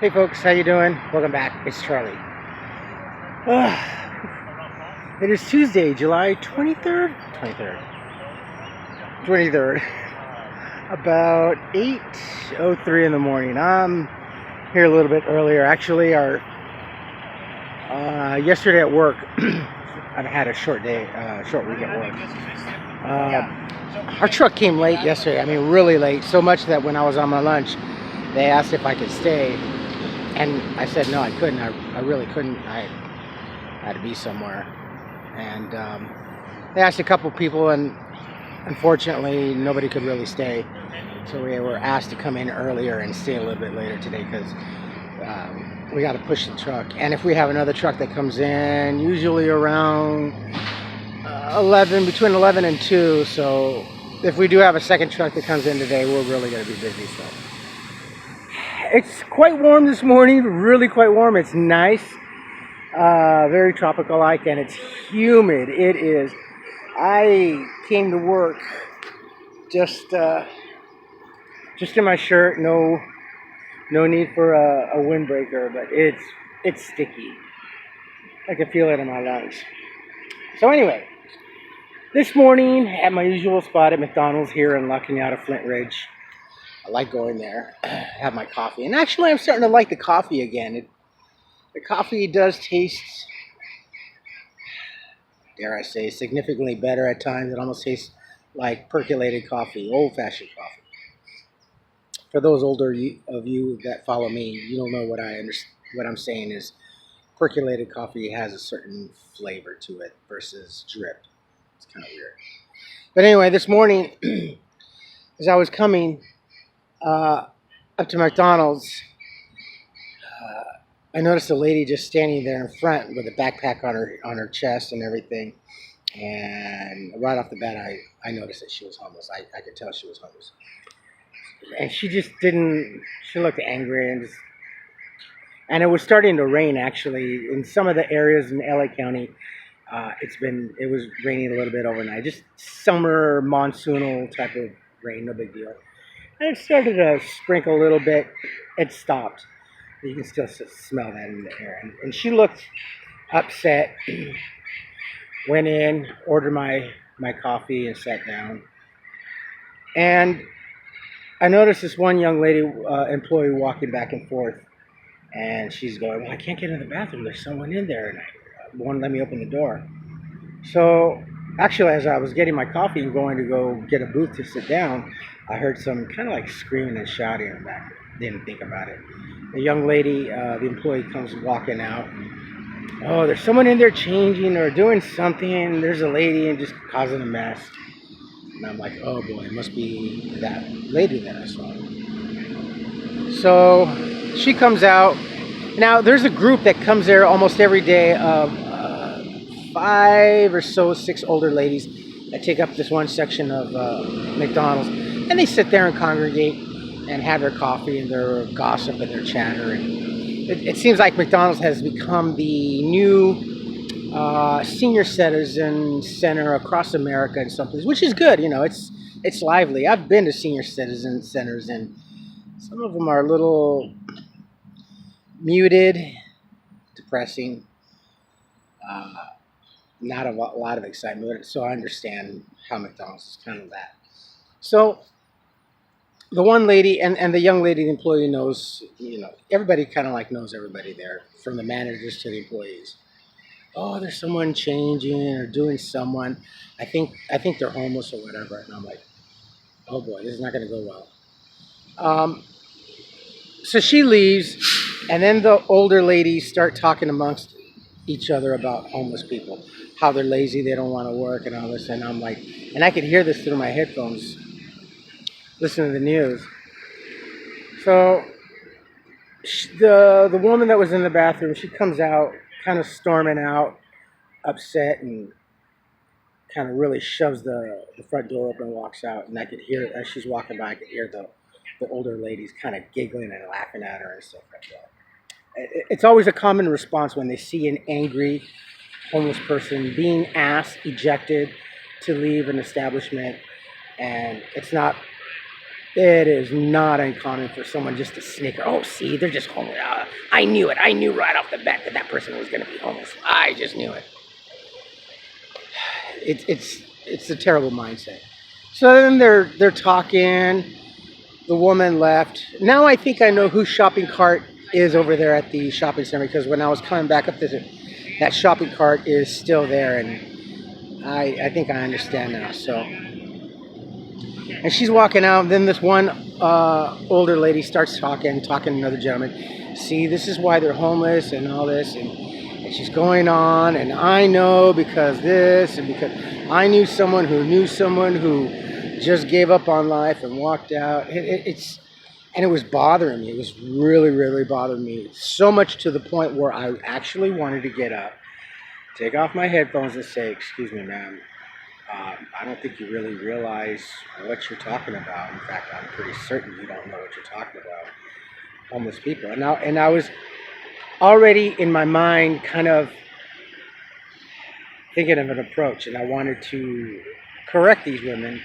Hey folks, how you doing? Welcome back. It's Charlie. It is Tuesday, July 23rd? 23rd. About 8:03 in the morning. I'm here a little bit earlier. Actually, yesterday at work, I've had a short week at work. Our truck came late yesterday. I mean, really late. So much that when I was on my lunch, they asked if I could stay. And I said no, I couldn't. I really couldn't. I had to be somewhere. And they asked a couple people, and unfortunately, nobody could really stay. So we were asked to come in earlier and stay a little bit later today because we got to push the truck. And if we have another truck that comes in, usually around 11, between 11 and 2. So if we do have a second truck that comes in today, we're really going to be busy. So. It's quite warm this morning, really quite warm. It's nice, very tropical-like, and it's humid. It is. I came to work just in my shirt, no need for a windbreaker, but it's sticky. I can feel it in my lungs. So anyway, this morning at my usual spot at McDonald's here in La Cañada, Flint Ridge. I like going there, have my coffee. And actually, I'm starting to like the coffee again. The coffee does taste, dare I say, significantly better at times. It almost tastes like percolated coffee, old-fashioned coffee. For those older of you that follow me, you don't know what I'm saying is percolated coffee has a certain flavor to it versus drip. It's kind of weird. But anyway, this morning, as I was coming up to McDonald's, I noticed a lady just standing there in front with a backpack on her chest and everything. And right off the bat, I noticed that she was homeless. I could tell she was homeless. And she just didn't. She looked angry and it was starting to rain actually in some of the areas in LA County. It was raining a little bit overnight. Just summer monsoonal type of rain, no big deal. And it started to sprinkle a little bit. It stopped. You can still smell that in the air. And she looked upset. Went in, ordered my coffee, and sat down. And I noticed this one young lady, employee, walking back and forth. And she's going, well, I can't get in the bathroom. There's someone in there. And won't let me open the door. So actually, as I was getting my coffee and going to go get a booth to sit down, I heard some kind of like screaming and shouting in the back. Didn't think about it. The young lady, the employee, comes walking out. Oh, there's someone in there changing or doing something. There's a lady and just causing a mess. And I'm like, oh boy, it must be that lady that I saw. So she comes out. Now, there's a group that comes there almost every day of 5 or so, 6 older ladies that take up this one section of McDonald's. And they sit there and congregate and have their coffee and their gossip and their chatter. And it seems like McDonald's has become the new senior citizen center across America in some places, which is good. You know, it's lively. I've been to senior citizen centers, and some of them are a little muted, depressing, not a lot of excitement. So I understand how McDonald's is kind of that. So the one lady and the young lady, the employee, knows, you know, everybody kind of like knows everybody there, from the managers to the employees. Oh, there's someone changing or doing someone. I think they're homeless or whatever. And I'm like, oh boy, this is not going to go well. So she leaves, and then the older ladies start talking amongst each other about homeless people, how they're lazy, they don't want to work, and all this. And I'm like, and I could hear this through my headphones, listening to the news. So the woman that was in the bathroom, she comes out, kind of storming out, upset, and kind of really shoves the front door open and walks out. And I could hear, as she's walking by, I could hear the older ladies kind of giggling and laughing at her and stuff like that. It's always a common response when they see an angry homeless person being ejected to leave an establishment, and it's not It is not uncommon for someone just to snicker. Oh, see, they're just homeless. I knew it. I knew right off the bat that that person was going to be homeless. I just knew it. It's a terrible mindset. So then they're talking. The woman left. Now I think I know whose shopping cart is over there at the shopping center, because when I was coming back up there, that shopping cart is still there, and I think I understand now. So, and she's walking out. Then this one older lady starts talking to another gentleman. See, this is why they're homeless and all this, and she's going on. And I know because this, and because I knew someone who just gave up on life and walked out. And it was bothering me. It was really, really bothering me. So much to the point where I actually wanted to get up, take off my headphones and say, "Excuse me, ma'am. I don't think you really realize what you're talking about. In fact, I'm pretty certain you don't know what you're talking about. Homeless people." And I was already in my mind kind of thinking of an approach, and I wanted to correct these women.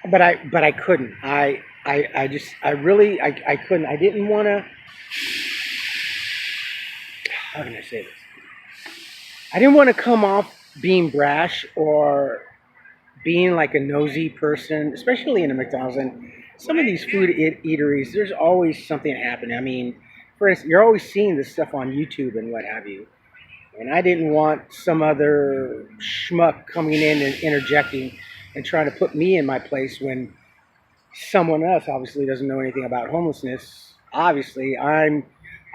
But I couldn't. I couldn't. I didn't want to. How can I say this? I didn't want to come off being brash or being like a nosy person, especially in a McDonald's and some of these food eateries. There's always something happening. I mean, for instance, you're always seeing this stuff on YouTube and what have you. And I didn't want some other schmuck coming in and interjecting and trying to put me in my place when someone else obviously doesn't know anything about homelessness. Obviously, I'm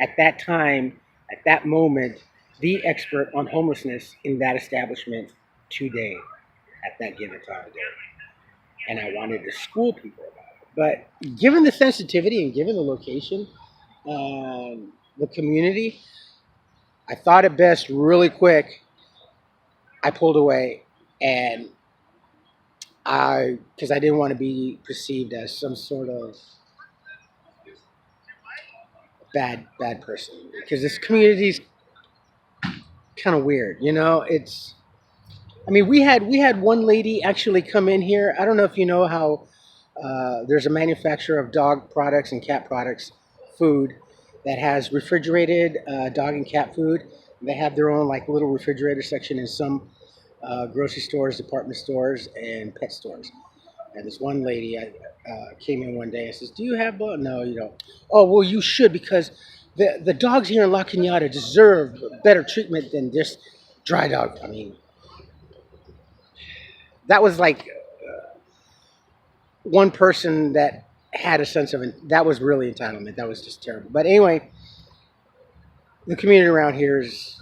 at that time, at that moment, the expert on homelessness in that establishment today, at that given time of day. And I wanted to school people about it. But given the sensitivity and given the location, the community, I thought it best really quick. I pulled away, and because I didn't want to be perceived as some sort of bad person. Because this community's kind of weird, you know. I mean, we had one lady actually come in here. I don't know if you know how there's a manufacturer of dog products and cat products, food, that has refrigerated dog and cat food. They have their own like little refrigerator section in some grocery stores, department stores, and pet stores. And this one lady came in one day and says, "Do you have blood?" "No, you don't." "Oh, well, you should, because the dogs here in La Cañada deserve better treatment than this dry dog." I mean, that was like one person that had a sense of it. That was really entitlement. That was just terrible. But anyway, the community around here is,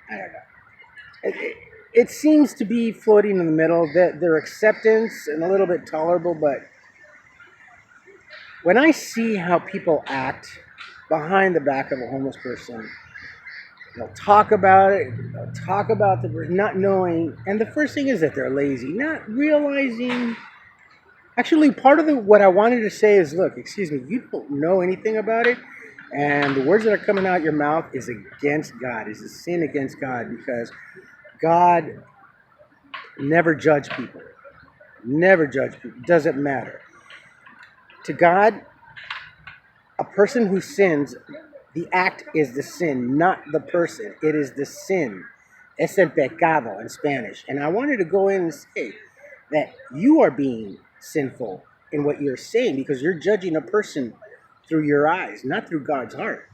I don't know. It seems to be floating in the middle. Their acceptance and a little bit tolerable, but when I see how people act behind the back of a homeless person, they'll talk about it, they'll talk about the person not knowing, and the first thing is that they're lazy, not realizing. Actually, part of what I wanted to say is, look, excuse me, you don't know anything about it, and the words that are coming out your mouth is against God, is a sin against God, because God never judge people. Never judge people. Doesn't matter. To God, a person who sins, the act is the sin, not the person. It is the sin. Es el pecado in Spanish. And I wanted to go in and say that you are being sinful in what you're saying, because you're judging a person through your eyes, not through God's heart.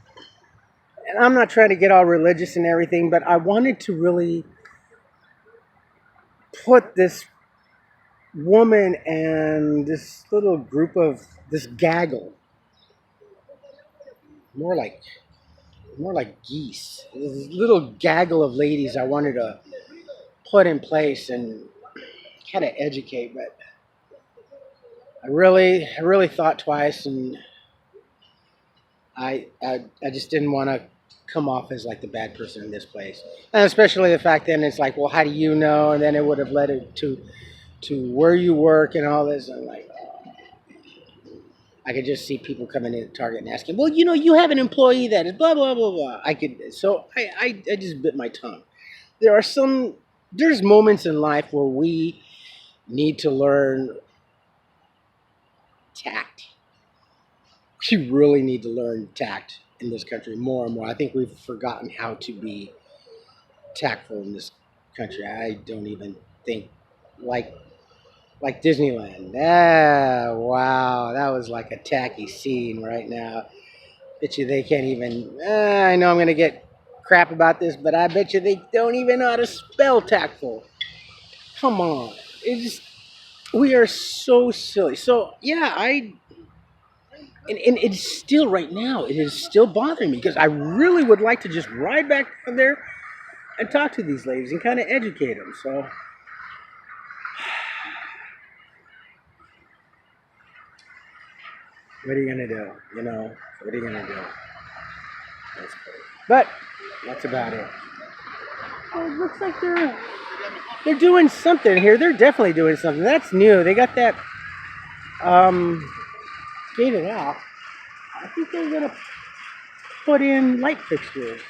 And I'm not trying to get all religious and everything, but I wanted to really put this woman and this little group of this gaggle, more like geese, this little gaggle of ladies I wanted to put in place and kind of educate. But I really thought twice, and I just didn't want to come off as like the bad person in this place, and especially the fact then it's like, well, how do you know? And then it would have led it to where you work and all this. And like, I could just see people coming in at Target and asking, well, you know, you have an employee that is blah blah blah blah. I just bit my tongue. There are some there's moments in life where we need to learn tact. We really need to learn tact in this country more and more. I think we've forgotten how to be tactful in this country. I don't even think like Disneyland. Ah, wow, that was like a tacky scene right now. Bet you they can't even. I know I'm gonna get crap about this, but I bet you they don't even know how to spell tactful. Come on, it's we are so silly. So yeah, and it's still right now. It is still bothering me because I really would like to just ride back down there and talk to these ladies and kind of educate them. So what are you gonna do? You know, what are you gonna do? That's cool. But that's about it. Well, it looks like they're doing something here. They're definitely doing something. That's new. They got that gated off. I think they're gonna put in light fixtures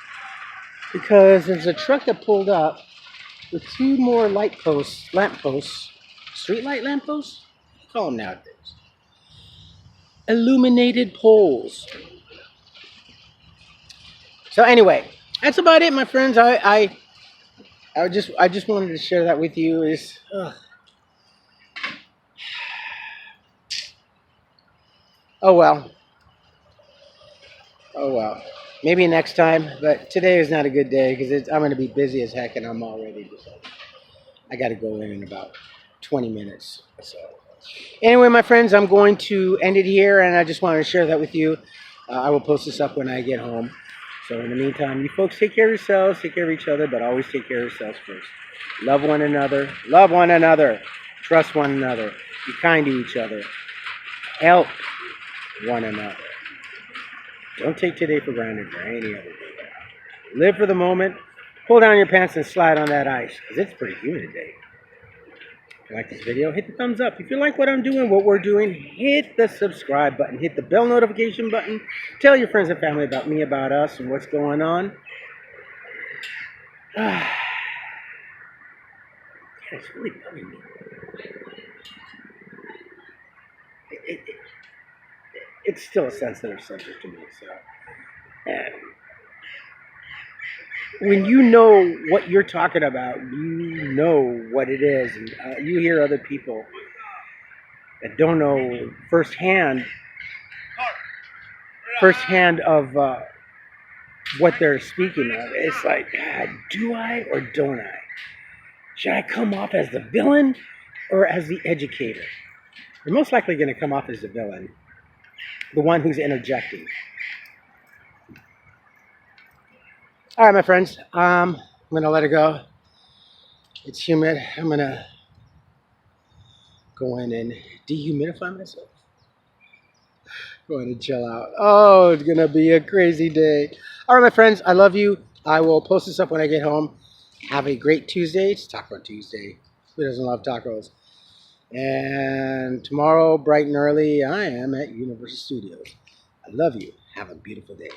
because there's a truck that pulled up with two more lamp posts, street light lamp posts. What do you call them nowadays? Illuminated poles. So anyway, that's about it, my friends. I just wanted to share that with you. Oh well. Oh well. Maybe next time, but today is not a good day because I'm going to be busy as heck, and I'm already. I got to go in about 20 minutes. So anyway, my friends, I'm going to end it here, and I just wanted to share that with you. I will post this up when I get home. So in the meantime, you folks take care of yourselves, take care of each other, but always take care of yourselves first. Love one another. Love one another. Trust one another. Be kind to each other. Help one another. Don't take today for granted or any other day. Live for the moment. Pull down your pants and slide on that ice, because it's pretty humid today. If you like this video, hit the thumbs up. If you like what I'm doing, what we're doing, hit the subscribe button. Hit the bell notification button. Tell your friends and family about me, about us, and what's going on. It's really bugging me. It's still a sensitive subject to me. So, and when you know what you're talking about, you know what it is, and you hear other people that don't know firsthand of what they're speaking of. It's like, God, do I or don't I? Should I come off as the villain or as the educator? You're most likely going to come off as the villain, the one who's interjecting. All right, my friends, I'm going to let it go. It's humid. I'm going to go in and dehumidify myself. Go ahead and chill out. Oh, it's going to be a crazy day. All right, my friends, I love you. I will post this up when I get home. Have a great Tuesday. It's Taco Tuesday. Who doesn't love tacos? And tomorrow, bright and early, I am at Universal Studios. I love you. Have a beautiful day.